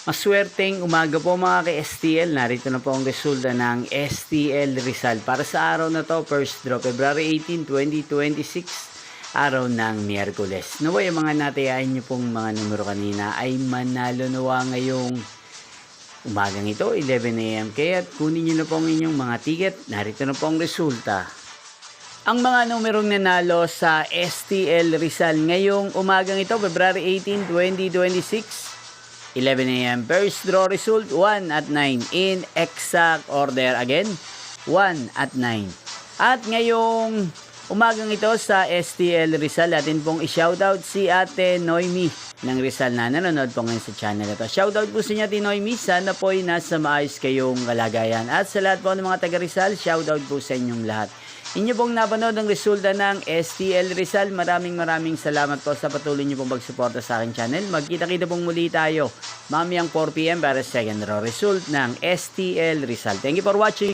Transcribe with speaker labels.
Speaker 1: Maswerteng umaga po mga ka-STL. Narito na po ang resulta ng STL Rizal. Para sa araw na to, first draw, February 18, 2026, araw ng Miyerkules. Naway ang mga natayain nyo pong mga numero kanina ay manalo nawa ngayong umagang ito, 11 AM. Kaya kunin nyo na po ang inyong mga ticket. Narito na po ang resulta. Ang mga numerong nanalo sa STL Rizal ngayong umagang ito, February 18, 2026, 11 AM. First draw result, 1 at 9. In exact order again, 1 at 9. At ngayong umagang ito sa STL Rizal, atin pong i-shoutout si Ate Noemi ng Rizal na nanonood po ngayon sa channel ito. Shoutout po sa inyo, Ate Noemi. Sana po ay nasa maayos kayong kalagayan. At sa lahat po ng mga taga Rizal, shoutout po sa inyong lahat. Inyo pong napanood ang resulta ng STL Rizal. Maraming salamat po sa patuloy nyo pong pagsuporta sa aking channel. Magkita-kita pong muli tayo mamayang 4 PM para second draw result ng STL Rizal. Thank you for watching.